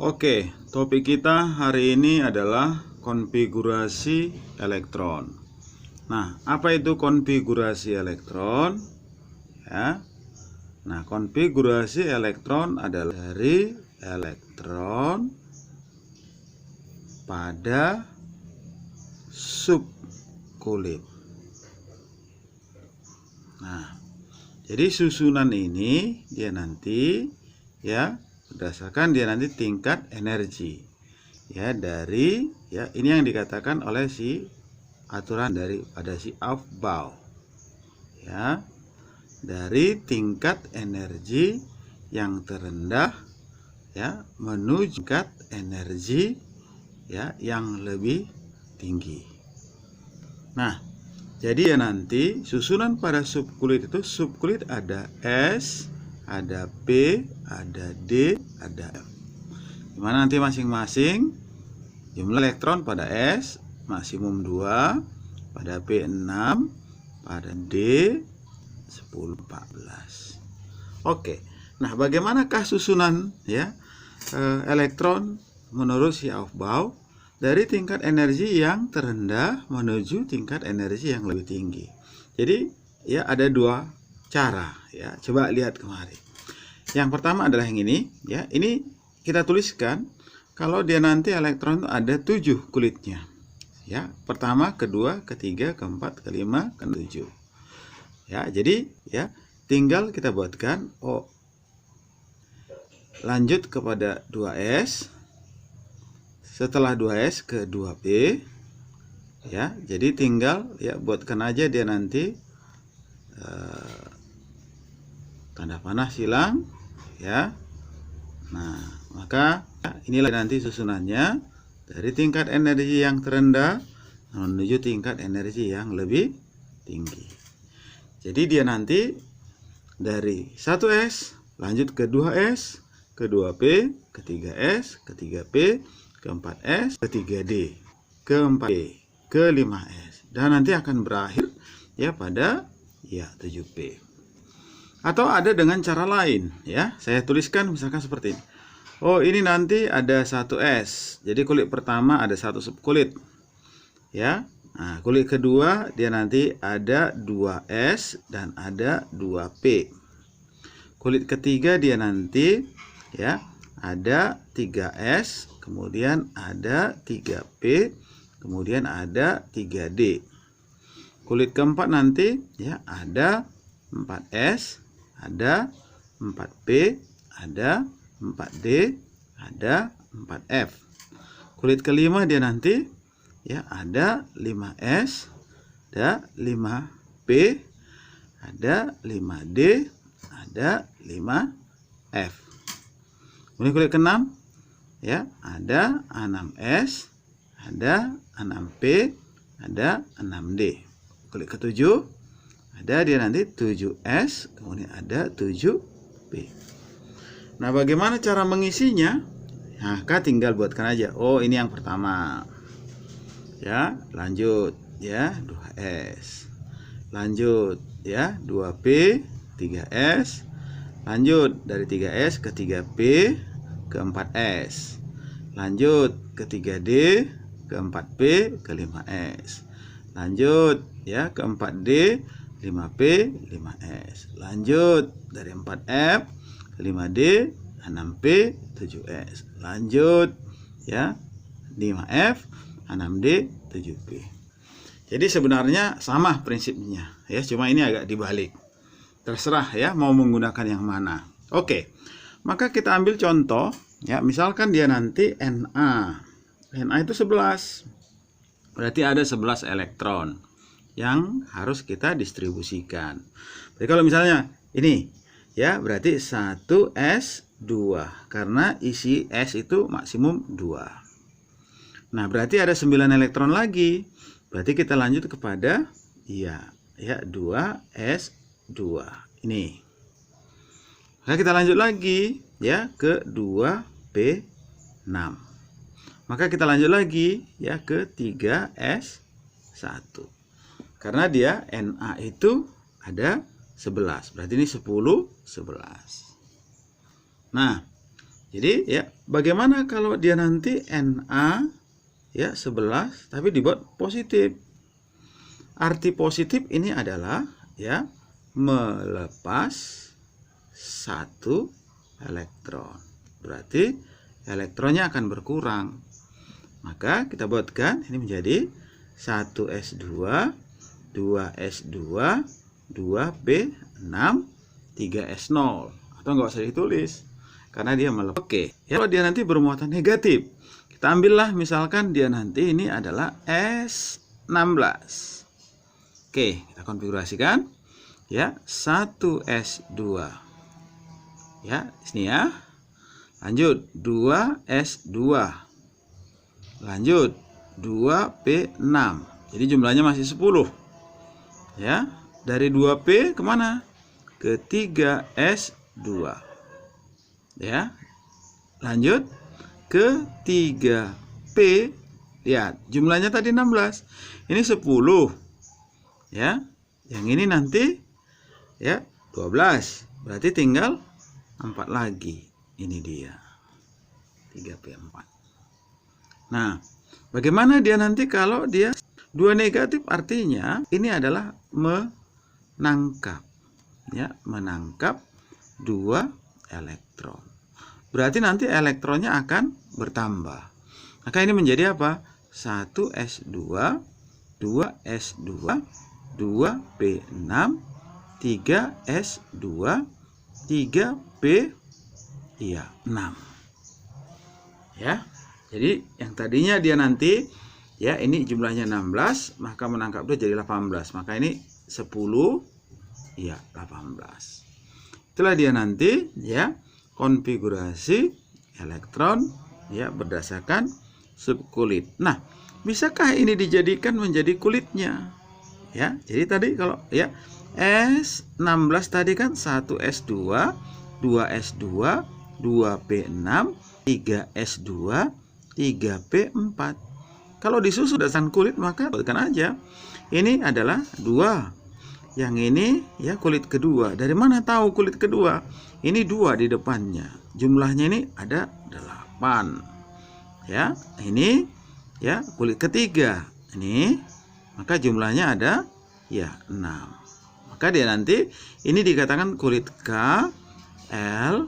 Oke, topik kita hari ini adalah konfigurasi elektron. Nah, apa itu konfigurasi elektron? Ya. Nah, konfigurasi elektron adalah dari elektron pada subkulit. Nah, jadi susunan ini dia nanti ya berdasarkan dia nanti tingkat energi ya dari ya ini yang dikatakan oleh si aturan daripada si Aufbau ya, dari tingkat energi yang terendah ya menuju tingkat energi ya yang lebih tinggi. Nah, jadi ya nanti susunan pada subkulit itu, subkulit ada S, ada P, ada D, ada F. Dimana nanti masing-masing jumlah elektron pada S maksimum 2, pada P 6, pada D 10, 14. Oke. Nah, bagaimanakah susunan ya elektron menurut si Aufbau dari tingkat energi yang terendah menuju tingkat energi yang lebih tinggi? Jadi ya ada dua cara ya. Coba lihat kemari. Yang pertama adalah yang ini ya. Ini kita tuliskan kalau dia nanti elektron itu ada 7 kulitnya. Ya, pertama, kedua, ketiga, keempat, kelima, ke-7. Ya, jadi ya tinggal kita buatkan lanjut kepada 2S. Setelah 2S ke 2P. Ya, jadi tinggal ya buatkan aja dia nanti tanda panah silang ya. Nah, maka inilah nanti susunannya dari tingkat energi yang terendah menuju tingkat energi yang lebih tinggi. Jadi dia nanti dari 1S lanjut ke 2S, ke 2P, ke 3S, ke 3P, ke 4S, ke 3D, ke 4P, ke 5S, dan nanti akan berakhir ya pada ya 7P. Atau ada dengan cara lain ya. Saya tuliskan misalkan seperti ini. Oh, ini nanti ada 1S. Jadi kulit pertama ada 1 subkulit. Ya. Nah, kulit kedua dia nanti ada 2S dan ada 2P. Kulit ketiga dia nanti ya ada 3S, kemudian ada 3P, kemudian ada 3D. Kulit keempat nanti ya ada 4S, ada 4P, ada 4D, ada 4F. Kulit kelima dia nanti ya ada 5S, ada 5P, ada 5D, ada 5F. Kemudian kulit keenam ya ada 6S, ada 6P, ada 6D. Kulit ketujuh ada dia nanti 7S, kemudian ada 7P. Nah, bagaimana cara mengisinya? Nah, tinggal buatkan aja. Oh, ini yang pertama. Ya, lanjut ya 2S. Lanjut ya 2P, 3S. Lanjut dari 3S ke 3P ke 4S. Lanjut ke 3D ke 4P ke 5S. Lanjut ya ke 4D, 5P, 5S. Lanjut dari 4F ke 5D, 6P, 7S. Lanjut ya 5F, 6D, 7P. Jadi sebenarnya sama prinsipnya ya, cuma ini agak dibalik. Terserah ya mau menggunakan yang mana. Oke. Maka kita ambil contoh ya, misalkan dia nanti Na. Na itu 11. Berarti ada 11 elektron yang harus kita distribusikan. Jadi kalau misalnya ini ya berarti 1S2 karena isi S itu maksimum 2. Nah, berarti ada 9 elektron lagi. Berarti kita lanjut kepada ya 2S2 ini. Nah, kita lanjut lagi ya ke 2P6. Maka kita lanjut lagi ya ke 3S 1. Karena dia Na itu ada 11. Berarti ini 10, 11. Nah, jadi ya bagaimana kalau dia nanti Na ya 11 tapi dibuat positif. Arti positif ini adalah ya melepas 1 elektron. Berarti elektronnya akan berkurang. Maka kita buatkan ini menjadi 1s2, 2s2, 2p6, 3s0. Atau nggak usah ditulis karena dia melepas. Oke, ya, kalau dia nanti bermuatan negatif, kita ambillah misalkan dia nanti ini adalah S16. Oke, kita konfigurasikan ya 1s2 ya sini ya, lanjut 2s2, lanjut 2p6. Jadi jumlahnya masih 10 ya. Dari 2p kemana? Ke 3s2 ya. Lanjut ke 3p. Lihat jumlahnya tadi 16, ini 10 ya. Yang ini nanti ya 12. Berarti tinggal 4 lagi. Ini dia 3p4. Nah, bagaimana dia nanti kalau dia 2 negatif? Artinya ini adalah menangkap ya, menangkap 2 elektron. Berarti nanti elektronnya akan bertambah. Maka ini menjadi apa? 1s2, 2s2, 2p6, 3s2, 3p6 ya. Jadi yang tadinya dia nanti ya ini jumlahnya 16, maka menangkap dia jadi 18. Maka ini 10 ya 18. Itulah dia nanti ya konfigurasi elektron ya berdasarkan subkulit. Nah, bisakah ini dijadikan menjadi kulitnya? Ya, jadi tadi kalau ya S16 tadi kan 1s2, 2s2, 2p6, 3s2, 3p4. Kalau disusun berdasarkan kulit maka buatkan aja. Ini adalah 2. Yang ini ya kulit kedua. Dari mana tahu kulit kedua? Ini 2 di depannya. Jumlahnya ini ada 8. Ya, ini ya kulit ketiga. Ini maka jumlahnya ada ya 6. Maka dia nanti ini dikatakan kulit K, L,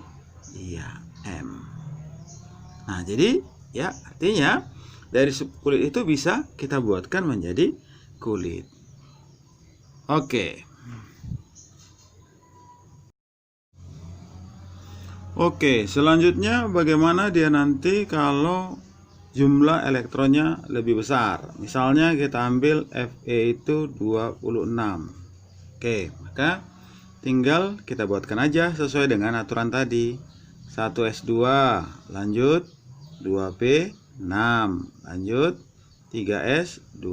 ya M. Nah, jadi ya artinya dari subkulit itu bisa kita buatkan menjadi kulit. Oke. Oke, selanjutnya bagaimana dia nanti kalau jumlah elektronnya lebih besar? Misalnya kita ambil Fe itu 26. Oke, maka tinggal kita buatkan aja sesuai dengan aturan tadi. 1s2, lanjut 2p6, lanjut 3s2,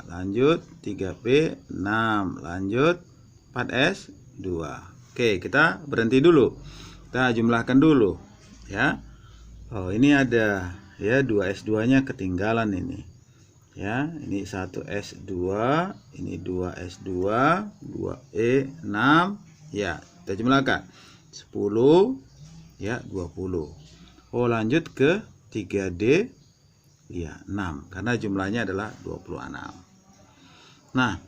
lanjut 3p6, lanjut 4s2. Oke, kita berhenti dulu. Kita jumlahkan dulu ya. Oh, ini ada ya 2s2-nya ketinggalan ini. Ya, ini 1s2, ini 2s2, 2e6 ya, kita jumlahkan 10 ya 20. Oh, lanjut ke 3d ya 6 karena jumlahnya adalah 26. Nah,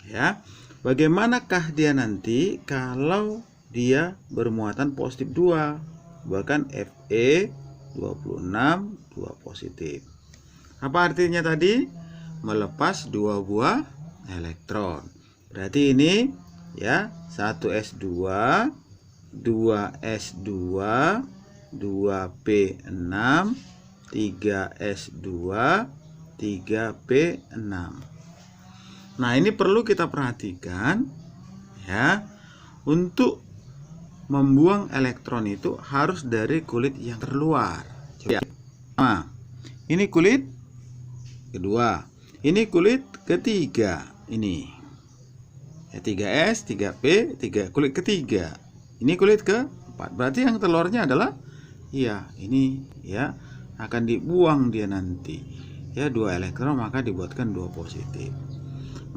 ya, bagaimanakah dia nanti kalau dia bermuatan positif 2? Bahkan Fe 26 2 positif. Apa artinya tadi? Melepas 2 buah elektron. Berarti ini ya 1s2, 2s2, 2p6, 3s2, 3p6. Nah, ini perlu kita perhatikan ya. Untuk membuang elektron itu harus dari kulit yang terluar. Coba. Nah, ini kulit kedua. Ini kulit ketiga. Ini ya 3s, 3p, 3 kulit ketiga. Ini kulit keempat. Berarti yang telurnya adalah ya ini ya akan dibuang dia nanti. Ya 2 elektron maka dibuatkan 2 positif.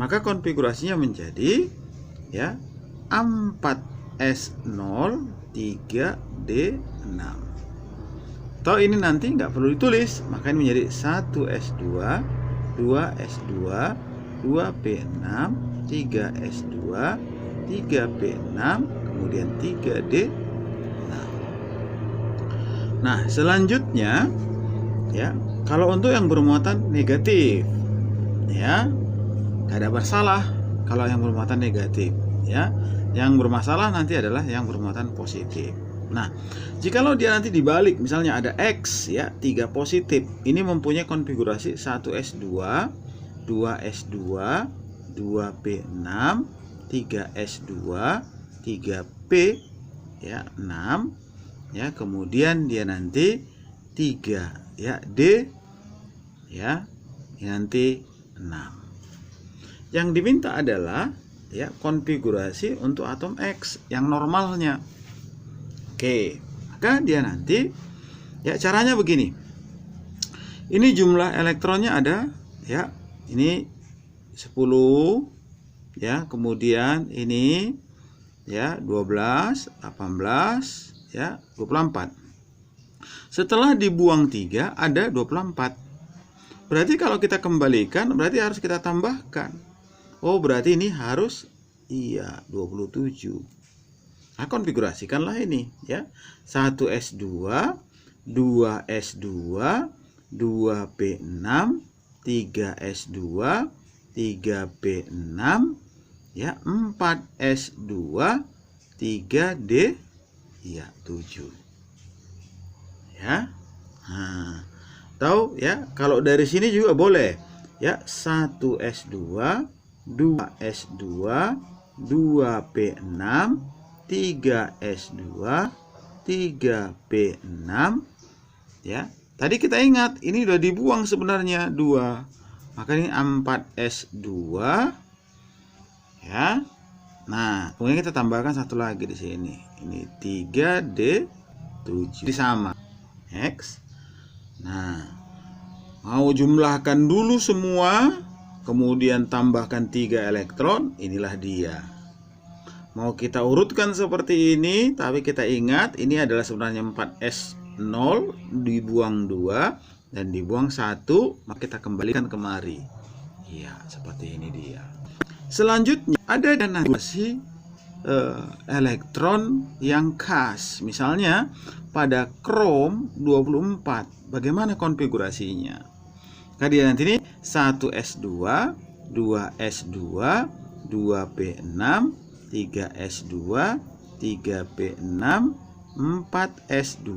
Maka konfigurasinya menjadi ya 4S0 3D6. Atau ini nanti nggak perlu ditulis, maka ini menjadi 1S2 2S2 2P6 3S2 3P6 kemudian 3D6. Nah, selanjutnya ya, kalau untuk yang bermuatan negatif ya nggak ada masalah kalau yang bermuatan negatif ya. Yang bermasalah nanti adalah yang bermuatan positif. Nah, jikalau dia nanti dibalik, misalnya ada X ya 3 positif, ini mempunyai konfigurasi 1S2 2S2 2P6 3S2 3P ya 6 ya, kemudian dia nanti 3 ya D ya nanti 6. Yang diminta adalah ya konfigurasi untuk atom X yang normalnya. Oke, maka dia nanti ya caranya begini. Ini jumlah elektronnya ada ya, ini 10 ya, kemudian ini ya 12, 18 ya, 24. Setelah dibuang 3 ada 24. Berarti kalau kita kembalikan berarti harus kita tambahkan. Oh, berarti ini harus iya 27. Nah, konfigurasikanlah ini ya. 1S2 2S2 2P6 3S2 3P6 ya, 4S2 3D ya 7 ya. Nah, tahu ya, kalau dari sini juga boleh ya, 1S2 2S2 2P6 3S2 3P6 ya. Tadi kita ingat ini udah dibuang sebenarnya 2, maka ini 4S2 ya. Nah, kemudian kita tambahkan satu lagi di sini, ini 3D7 sama X. Nah, mau jumlahkan dulu semua, kemudian tambahkan 3 elektron, inilah dia. Mau kita urutkan seperti ini, tapi kita ingat ini adalah sebenarnya 4S0, dibuang 2 dan dibuang 1, maka kita kembalikan kemari. Iya, seperti ini dia. Selanjutnya ada donasi elektron yang khas. Misalnya pada krom 24. Bagaimana konfigurasinya? Kemudian nanti ini 1S2 2S2 2P6 3S2 3P6 4S2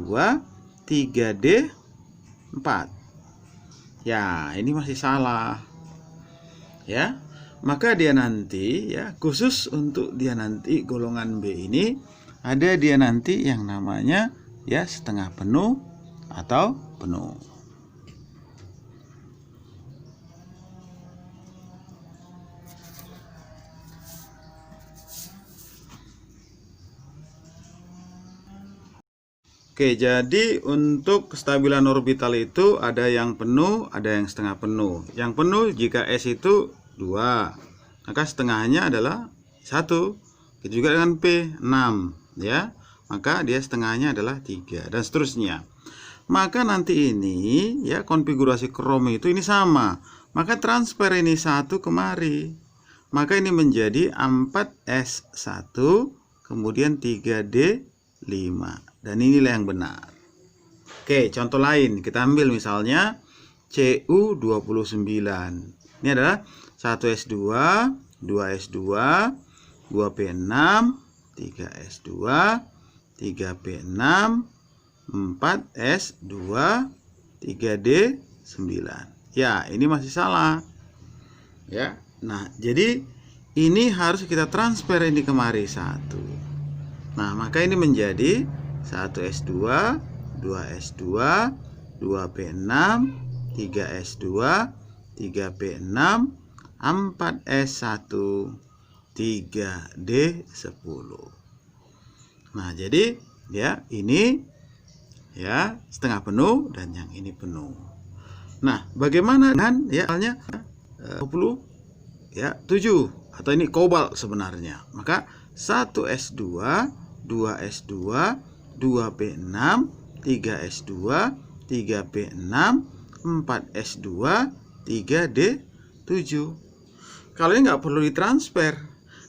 3D4. Ya, ini masih salah ya. Maka dia nanti ya, khusus untuk dia nanti golongan B ini ada dia nanti yang namanya ya setengah penuh atau penuh. Oke, jadi untuk kestabilan orbital itu ada yang penuh, ada yang setengah penuh. Yang penuh jika S itu 2, maka setengahnya adalah 1. Itu juga dengan P 6 ya. Maka dia setengahnya adalah 3 dan seterusnya. Maka nanti ini ya konfigurasi krom itu ini sama. Maka transfer ini 1 kemari. Maka ini menjadi 4S1 kemudian 3D5. Dan inilah yang benar. Oke, contoh lain kita ambil misalnya Cu29. Ini adalah 1S2 2S2 2P6 3S2 3P6 4S2 3D9. Ya, ini masih salah ya. Nah, jadi ini harus kita transfer ini kemari 1. Nah, maka ini menjadi 1S2 2S2 2P6 3S2 3P6 4S1 3D10. Nah, jadi ya ini ya setengah penuh dan yang ini penuh. Nah, bagaimana dengan ya misalnya 20 ya 7, atau ini kobalt sebenarnya. Maka 1s2, 2s2, 2p6, 3s2, 3p6, 4s2, 3d7. Kalau ini nggak perlu ditransfer.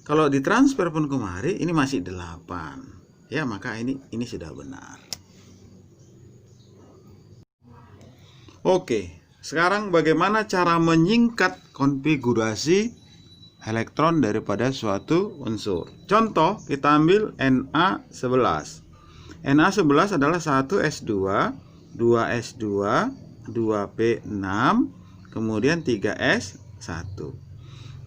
Kalau ditransfer pun kemari ini masih 8. Ya, maka ini sudah benar. Oke, sekarang bagaimana cara menyingkat konfigurasi elektron daripada suatu unsur? Contoh, kita ambil Na11. Na11 adalah 1s2, 2s2, 2p6, kemudian 3s1.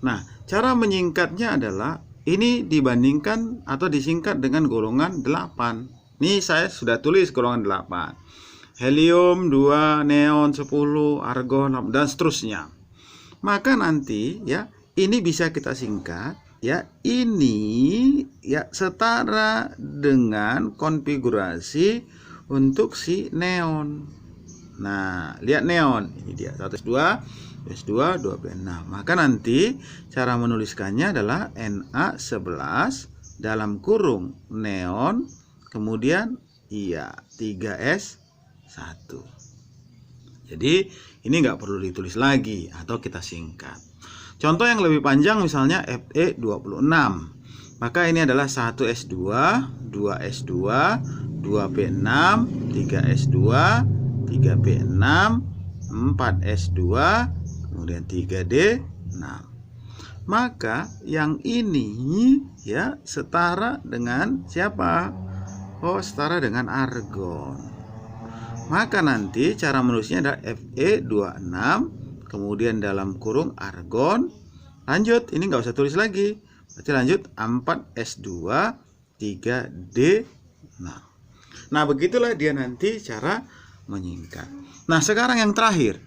Nah, cara menyingkatnya adalah ini dibandingkan atau disingkat dengan golongan 8. Ini saya sudah tulis golongan 8. Helium 2, neon 10, argon dan seterusnya. Maka nanti ya ini bisa kita singkat ya, ini ya setara dengan konfigurasi untuk si neon. Nah, lihat neon. Ini dia 1s2, 2s2, 2p6. Maka nanti cara menuliskannya adalah Na11 dalam kurung neon, kemudian 3s1. Jadi ini nggak perlu ditulis lagi atau kita singkat. Contoh yang lebih panjang misalnya Fe26. Maka ini adalah 1s2, 2s2, 2p6, 3s2, 3p6, 4s2, kemudian 3d6. Maka yang ini ya setara dengan siapa? Oh, setara dengan argon. Maka nanti cara menulisnya adalah Fe26, kemudian dalam kurung argon, lanjut, ini nggak usah tulis lagi, berarti lanjut 4s2, 3d6. Nah, begitulah dia nanti cara menyingkat. Nah, sekarang yang terakhir,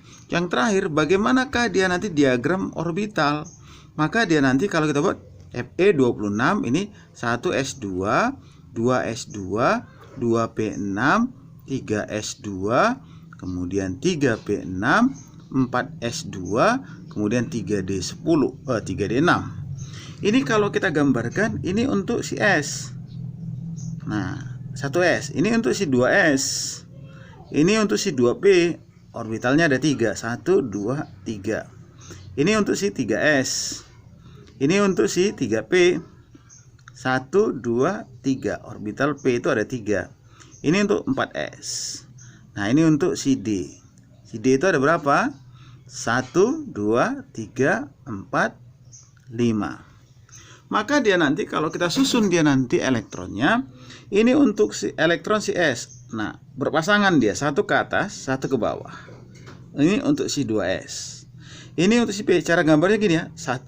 bagaimanakah dia nanti diagram orbital? Maka dia nanti kalau kita buat Fe26 ini 1s2, 2s2, 2p6, 3s2, kemudian 3p6, 4s2, kemudian 3d10, 3d6. Ini kalau kita gambarkan ini untuk si S. Nah, 1s, ini untuk si 2s. Ini untuk si 2p, orbitalnya ada 3, 1, 2, 3. Ini untuk si 3s. Ini untuk si 3p. 1, 2, 3, orbital p itu ada 3. Ini untuk 4s. Nah, ini untuk si D. Si D itu ada berapa? 1, 2, 3, 4, 5. Maka dia nanti kalau kita susun dia nanti elektronnya, ini untuk si elektron si S. Nah, berpasangan dia, satu ke atas, satu ke bawah. Ini untuk si 2s. Ini untuk si P. Cara gambarnya gini ya. 1,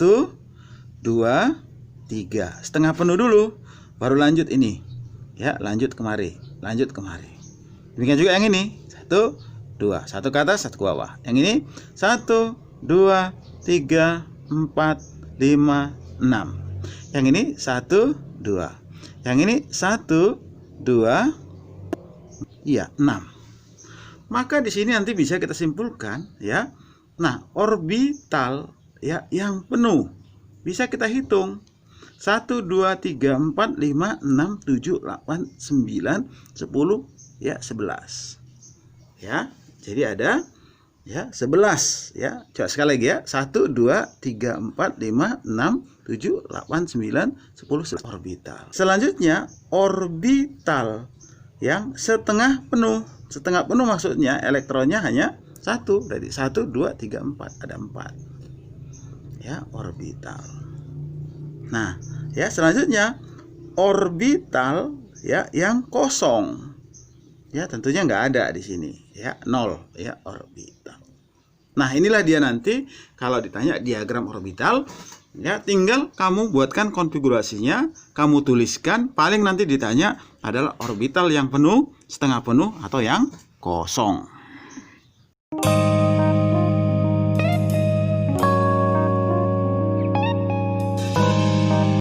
2, 3. Setengah penuh dulu, baru lanjut ini. Ya, lanjut kemari. Lanjut kemari. Demikian juga yang ini. 1, 2. Satu ke atas, satu ke bawah. Yang ini 1, 2, 3, 4, 5, 6. Yang ini 1, 2. Yang ini 1, 2, iya 6. Maka di sini nanti bisa kita simpulkan ya. Nah, orbital ya yang penuh bisa kita hitung. 1, 2, 3, 4, 5, 6, 7, 8, 9, 10, ya 11. Ya, jadi ada ya 11 ya. Coba sekali lagi ya. 1, 2, 3, 4, 5, 6, 7, 8, 9, 10, 11 orbital. Selanjutnya orbital yang setengah penuh. Setengah penuh maksudnya elektronnya hanya 1. Berarti 1, 2, 3, 4. Ada 4. Ya, orbital. Nah, ya selanjutnya orbital ya yang kosong. Ya, tentunya nggak ada di sini ya, 0 ya orbital. Nah, inilah dia nanti kalau ditanya diagram orbital ya, tinggal kamu buatkan konfigurasinya, kamu tuliskan, paling nanti ditanya adalah orbital yang penuh, setengah penuh atau yang kosong.